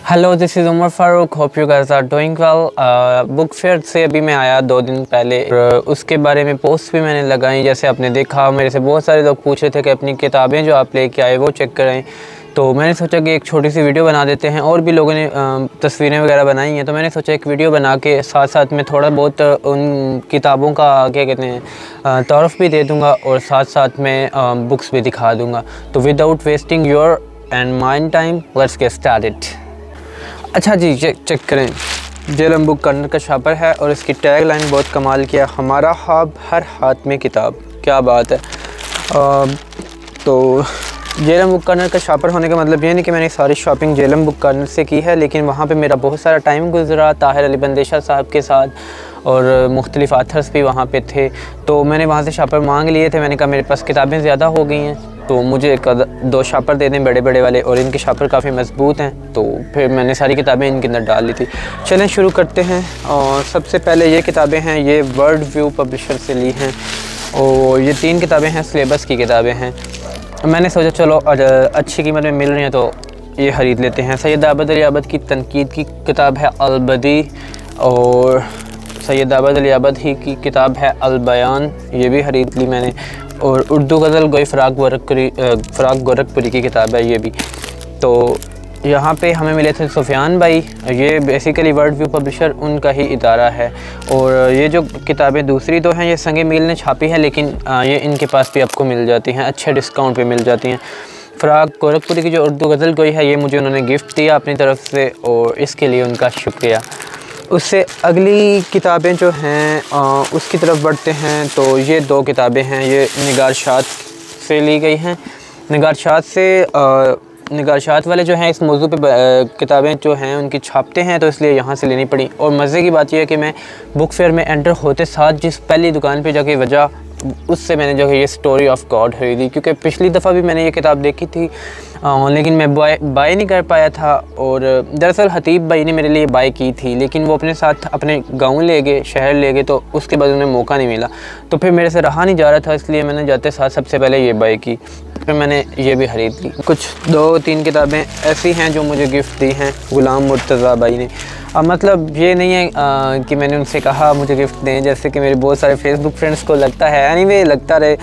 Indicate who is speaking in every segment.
Speaker 1: Hello, this is Umar Farooq. Hope you guys are doing well. Book fair से अभी मैं आया 2 दिन पहले। उसके बारे में पोस्ट भी मैंने लगाई। जैसे आपने देखा, मेरे से बहुत सारे लोग पूछ रहे थे कि अपनी किताबें जो आप लेके आए वो चेक करें, तो मैंने सोचा कि एक छोटी सी वीडियो बना देते हैं। और भी लोगों ने तस्वीरें वगैरह बनाई हैं, तो मैंने सोचा एक वीडियो बना के साथ साथ में थोड़ा बहुत उन किताबों का क्या कहते हैं तारुफ भी दे दूँगा और साथ साथ में बुक्स भी दिखा दूँगा। तो without wasting your and mine time, let's get started. अच्छा जी, चेक करें। जेलम बुक कॉर्नर का शापर है और इसकी टैग लाइन बहुत कमाल किया, हमारा ख्वाब हर हाथ में किताब। क्या बात है। तो जेलम बुक कॉर्नर का शापर होने का मतलब ये नहीं कि मैंने सारी शॉपिंग जेलम बुक कॉर्नर से की है, लेकिन वहाँ पे मेरा बहुत सारा टाइम गुजरा ताहिर अली बंदेशा साहब के साथ, और मुख्तलिफ़ आथर्स भी वहाँ पे थे। तो मैंने वहाँ से शापर मांग लिए थे। मैंने कहा मेरे पास किताबें ज़्यादा हो गई हैं, तो मुझे 2 शापर दे दें बड़े बड़े वाले, और इनके शापर काफ़ी मजबूत हैं। तो फिर मैंने सारी किताबें इनके अंदर डाल ली थी। चलें शुरू करते हैं। और सबसे पहले ये किताबें हैं, ये वर्ल्ड व्यू पब्लिशर से ली हैं, और ये 3 किताबें हैं, सिलेबस की किताबें हैं। मैंने सोचा चलो अच्छी कीमत में मिल रही हैं तो ये ख़रीद लेते हैं। सैयद आबद अली आबद की तनकीद की किताब है अल-बदी, और सैयद आबद अली आबद ही की किताब है अल-बयान, ये भी ख़रीद ली मैंने। और उर्दू गज़ल गोई फ़राक गोरखपुरी की किताब है ये भी। तो यहाँ पे हमें मिले थे सुफियान भाई, ये बेसिकली वर्ल्ड व्यू पब्लिशर उनका ही इदारा है। और ये जो किताबें दूसरी तो हैं, ये संगे मील ने छापी है, लेकिन ये इनके पास भी आपको मिल जाती हैं, अच्छे डिस्काउंट पे मिल जाती हैं। फ़राक गोरखपुरी की जो उर्दू गज़ल गोई है, ये मुझे उन्होंने गिफ्ट दिया अपनी तरफ से, और इसके लिए उनका शुक्रिया। उससे अगली किताबें जो हैं उसकी तरफ बढ़ते हैं। तो ये 2 किताबें हैं, ये निगार शाद से ली गई हैं। निगार शाद वाले जो हैं इस मौजू पे किताबें जो हैं उनकी छापते हैं, तो इसलिए यहाँ से लेनी पड़ी। और मज़े की बात यह है कि मैं बुक फेयर में एंटर होते साथ जिस पहली दुकान पे जाके वजह, उससे मैंने जो है ये स्टोरी ऑफ गॉड खरीदी, क्योंकि पिछली दफ़ा भी मैंने ये किताब देखी थी, लेकिन मैं बाय नहीं कर पाया था। और दरअसल हतीब भाई ने मेरे लिए बाय की थी, लेकिन वो अपने साथ अपने गांव ले गए, शहर ले गए, तो उसके बाद उन्हें मौका नहीं मिला। तो फिर मेरे से रहा नहीं जा रहा था, इसलिए मैंने जाते साथ सबसे पहले ये बाय की, फिर मैंने ये भी ख़रीद ली। कुछ 2-3 किताबें ऐसी हैं जो मुझे गिफ्ट दी हैं ग़ुलाम मुर्तज़ा भाई ने। अब मतलब ये नहीं है कि मैंने उनसे कहा मुझे गिफ्ट दें, जैसे कि मेरे बहुत सारे फेसबुक फ्रेंड्स को लगता है। एनीवे लगता रहे।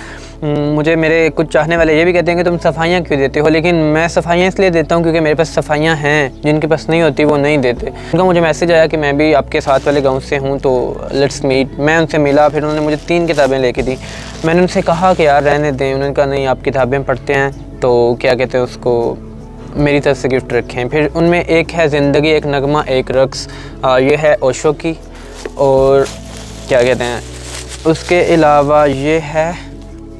Speaker 1: मुझे मेरे कुछ चाहने वाले ये भी कहते हैं कि तुम सफाइयाँ क्यों देते हो, लेकिन मैं सफाइयाँ इसलिए देता हूँ क्योंकि मेरे पास सफाइयाँ हैं, जिनके पास नहीं होती वो नहीं देते। उनका मुझे मैसेज आया कि मैं भी आपके साथ वाले गांव से हूँ, तो लेट्स मीट। मैं उनसे मिला, फिर उन्होंने मुझे 3 किताबें लेके दी। मैंने उनसे कहा कि यार रहने दें, उन्होंने कहा नहीं आप किताबें पढ़ते हैं तो क्या कहते हैं उसको, मेरी तरफ से गिफ्ट रखें। फिर उनमें एक है ज़िंदगी एक नगमा एक रक़्स, ये है ओशो की। और क्या कहते हैं उसके अलावा ये है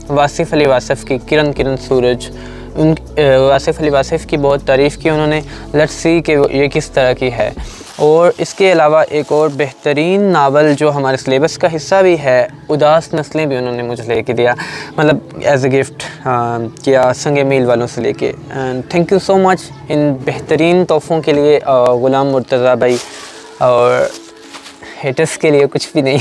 Speaker 1: वासिफ़ अली वासिफ़ की किरण सूरज। वासिफ़ अली वासिफ़ की बहुत तारीफ़ की उन्होंने, लेट्स सी कि ये किस तरह की है। और इसके अलावा एक और बेहतरीन नावल जो हमारे सिलेबस का हिस्सा भी है, उदास नस्लें, भी उन्होंने मुझे लेके दिया, मतलब एज ए गिफ्ट किया संगे मील वालों से लेके। And thank you so much in बेहतरीन तोहफ़ों के लिए ग़ुलाम मुर्तज़ा भाई, और हेटर्स के लिए कुछ भी नहीं।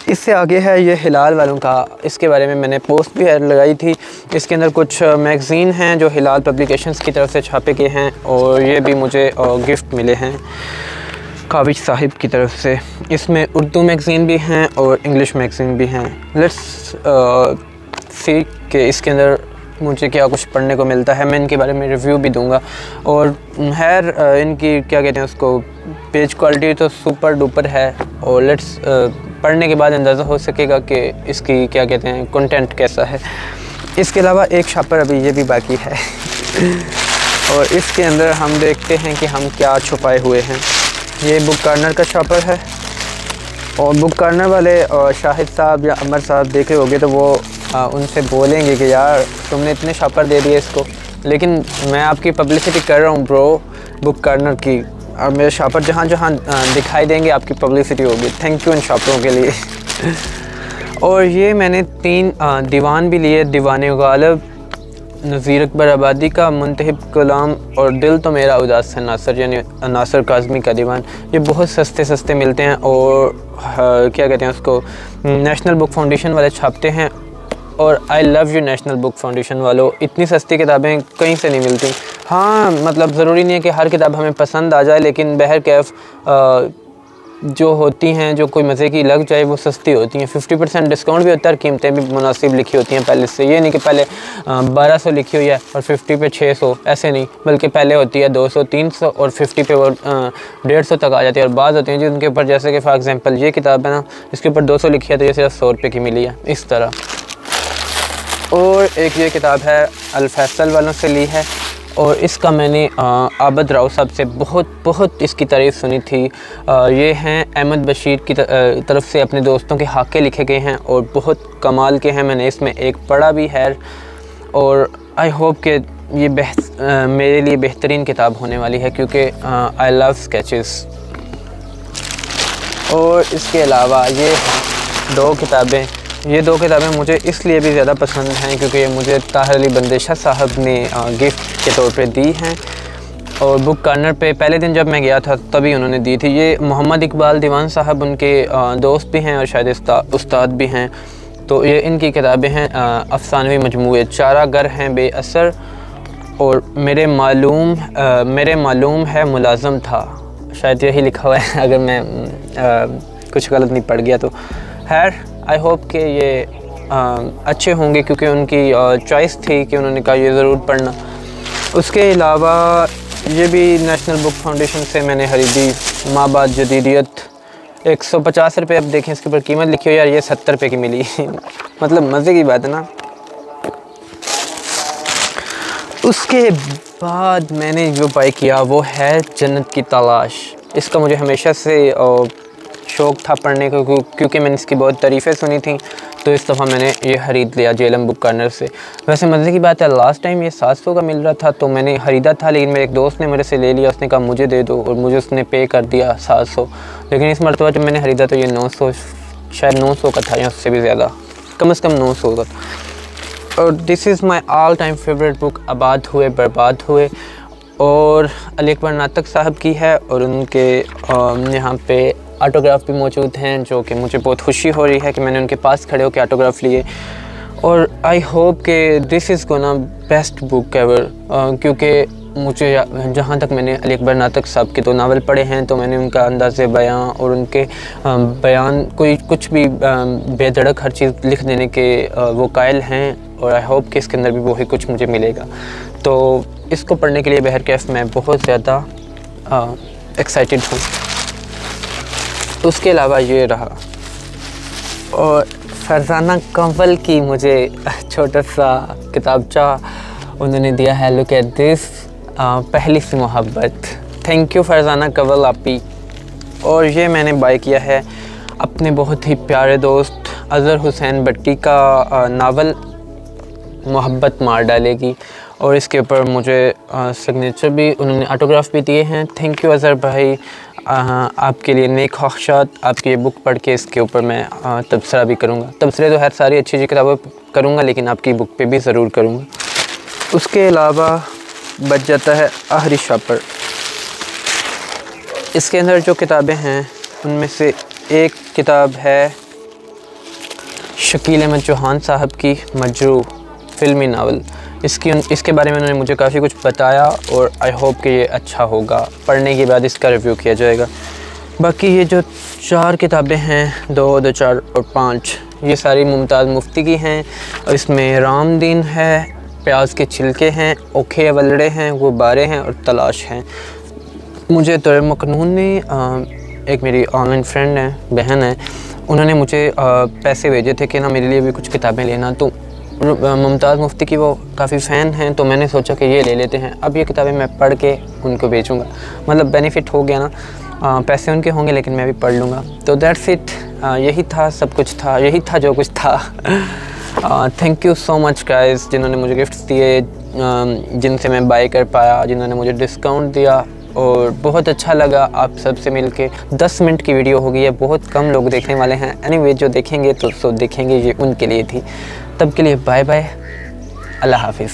Speaker 1: इससे आगे है ये हिलाल वालों का, इसके बारे में मैंने पोस्ट भी लगाई थी। इसके अंदर कुछ मैगज़ीन हैं जो हिलाल पब्लिकेशंस की तरफ से छापे गए हैं, और ये भी मुझे गिफ्ट मिले हैं काविज साहिब की तरफ से। इसमें उर्दू मैगज़ीन भी हैं और इंग्लिश मैगज़ीन भी हैं। लेट्स सी कि इसके अंदर मुझे क्या कुछ पढ़ने को मिलता है। मैं इनके बारे में रिव्यू भी दूंगा। और खैर इनकी क्या कहते हैं उसको, पेज क्वालिटी तो सुपर डुपर है, और लेट्स पढ़ने के बाद अंदाज़ा हो सकेगा कि इसकी क्या कहते हैं कंटेंट कैसा है। इसके अलावा एक शापर अभी ये भी बाकी है। और इसके अंदर हम देखते हैं कि हम क्या छुपाए हुए हैं। ये बुक कॉर्नर का शापर है, और बुक कॉर्नर वाले शाहिद साहब या अमर साहब देखे होंगे तो वो उनसे बोलेंगे कि यार तुमने इतने शापर दे दिए इसको, लेकिन मैं आपकी पब्लिसिटी कर रहा हूँ ब्रो बुक कॉर्नर की, और मेरे शापर जहाँ जहाँ दिखाई देंगे आपकी पब्लिसिटी होगी। थैंक यू इन शापरों के लिए। और ये मैंने 3 दीवान भी लिए, दीवान गालिब, नज़ीर अकबर आबादी का मुंतहिब कलाम, और दिल तो मेरा उदास है नासिर, यानी नासिर काज़मी का दीवान। ये बहुत सस्ते मिलते हैं, और क्या कहते हैं उसको, नेशनल बुक फाउंडेशन वाले छापते हैं। और I love you national book foundation वालों, इतनी सस्ती किताबें कहीं से नहीं मिलती। हाँ मतलब ज़रूरी नहीं है कि हर किताब हमें पसंद आ जाए, लेकिन बहरकैफ़ जो होती हैं, जो कोई मज़े की लग जाए वो सस्ती होती हैं। 50% डिस्काउंट भी होता है और कीमतें भी मुनासिब लिखी होती हैं पहले से। ये नहीं कि पहले 1200 लिखी हुई है और 50 पे 600, ऐसे नहीं, बल्कि पहले होती है 200 300 और 50 पे वो 150 तक आ जाती है। और बाज़ होती हैं जिनके ऊपर, जैसे कि फॉर एग्ज़ाम्पल ये किताब है ना, इसके ऊपर 200 लिखी है तो ये सिर्फ 100 रुपये की मिली है, इस तरह। और एक ये किताब है अल फैसल वालों से ली है, और इसका मैंने आबद राव साहब से बहुत इसकी तारीफ़ सुनी थी। ये हैं अहमद बशीर की तरफ से अपने दोस्तों के हाके लिखे गए हैं और बहुत कमाल के हैं। मैंने इसमें एक पढ़ा भी है और आई होप कि ये मेरे लिए बेहतरीन किताब होने वाली है, क्योंकि आई लव स्केचेस। और इसके अलावा ये दो किताबें मुझे इसलिए भी ज़्यादा पसंद हैं क्योंकि ये मुझे ताहिर अली बंदेशा साहब ने गिफ्ट के तौर पे दी हैं, और बुक कॉर्नर पे पहले दिन जब मैं गया था तभी उन्होंने दी थी। ये मोहम्मद इकबाल दीवान साहब उनके दोस्त भी हैं और शायद उस्ताद भी हैं। तो ये इनकी किताबें हैं अफसानवी मजमूए, चारागर हैं बेअसर, और मेरे मालूम है मुलाज़म था, शायद यही लिखा हुआ है अगर मैं कुछ गलत नहीं पढ़ गया तो। खैर आई होप कि ये अच्छे होंगे, क्योंकि उनकी चॉइस थी कि उन्होंने कहा ये ज़रूर पढ़ना। उसके अलावा ये भी नेशनल बुक फाउंडेशन से मैंने ख़रीदी, माँ बाप जदीदियत, 150 रुपये। अब देखें इसके ऊपर कीमत लिखी हुई यार, ये 70 रुपये की मिली मतलब मज़े की बात है ना। उसके बाद मैंने जो बाय किया वो है जन्नत की तलाश। इसका मुझे हमेशा से शौक़ था पढ़ने का, क्योंकि मैंने इसकी बहुत तारीफ़ें सुनी थी, तो इस दफ़ा मैंने ये ख़रीद लिया जेलम बुक कॉर्नर से। वैसे मज़े की बात है, लास्ट टाइम ये 700 का मिल रहा था तो मैंने ख़रीदा था, लेकिन मेरे एक दोस्त ने मेरे से ले लिया, उसने कहा मुझे दे दो, और मुझे उसने पे कर दिया 700। लेकिन इस मरतबा जब मैंने ख़रीदा तो ये 900, शायद 900 का था या उससे भी ज़्यादा, कम से कम 900 का। और this is my all time favourite book, आबाद हुए बर्बाद हुए, और अली अकबर नातक साहब की है, और उनके यहाँ पे ऑटोग्राफ भी मौजूद हैं, जो कि मुझे बहुत खुशी हो रही है कि मैंने उनके पास खड़े होकर ऑटोग्राफ लिए। और आई होप कि this is gonna best book ever, क्योंकि मुझे जहाँ तक मैंने अली अकबर नातक साहब के 2 नावल पढ़े हैं तो मैंने उनका अंदाज़े बयां और उनके बयान कुछ भी बेधड़क हर चीज़ लिख देने के वो कायल हैं, और आई होप कि इसके अंदर भी वही कुछ मुझे मिलेगा। तो इसको पढ़ने के लिए बहरकैफ़ मैं बहुत ज़्यादा एक्साइटेड हूँ। उसके अलावा ये रहा, और फरजाना कंवल की मुझे छोटा सा किताबचा उन्होंने दिया है, लुक एट दिस, पहली सी मोहब्बत। थैंक यू फरजाना कंवल आपी। और ये मैंने बाय किया है अपने बहुत ही प्यारे दोस्त अज़हर हुसैन भट्टी का नावल मोहब्बत मार डालेगी, और इसके ऊपर मुझे सिग्नेचर भी, उन्होंने ऑटोग्राफ भी दिए हैं। थैंक यू अज़हर भाई, आपके लिए नेक ख्वाहिशात। आपकी ये बुक पढ़ के इसके ऊपर मैं तबसरा भी करूँगा। तबसरे तो हर सारी अच्छी किताबों करूँगा, लेकिन आपकी बुक पे भी ज़रूर करूँगा। उसके अलावा बच जाता है आहरी शापर। इसके अंदर जो किताबें हैं उनमें से एक किताब है शकील अहमद चौहान साहब की मजरू फ़िल्मी नावल। इसके बारे में उन्होंने मुझे काफ़ी कुछ बताया, और आई होप कि ये अच्छा होगा। पढ़ने के बाद इसका रिव्यू किया जाएगा। बाकी ये जो 4 किताबें हैं, 2, 2, 4 और 5, ये सारी मुमताज़ मुफ्ती की हैं, और इसमें रामदीन है, प्याज के छिलके हैं, ओखे वलड़े हैं, वो बारे हैं, और तलाश हैं। मुझे तो मकनून ने, एक मेरी ऑनलाइन फ्रेंड है, बहन है, उन्होंने मुझे पैसे भेजे थे कि ना मेरे लिए भी कुछ किताबें लेना। तो मुमताज़ मुफ्ती की वो काफ़ी फ़ैन हैं, तो मैंने सोचा कि ये ले लेते हैं। अब ये किताबें मैं पढ़ के उनको बेचूँगा, मतलब बेनिफिट हो गया ना, पैसे उनके होंगे लेकिन मैं भी पढ़ लूँगा। तो दैट्स इट, यही था, सब कुछ था, यही था जो कुछ था। Thank you so much guys, जिन्होंने मुझे गिफ्ट्स दिए, जिनसे मैं बाय कर पाया, जिन्होंने मुझे डिस्काउंट दिया, और बहुत अच्छा लगा आप सबसे मिलके। 10 मिनट की वीडियो होगी है, बहुत कम लोग देखने वाले हैं। एनीवे जो देखेंगे तो देखेंगे, ये उनके लिए थी। तब के लिए बाय बाय, अल्लाह हाफिज़।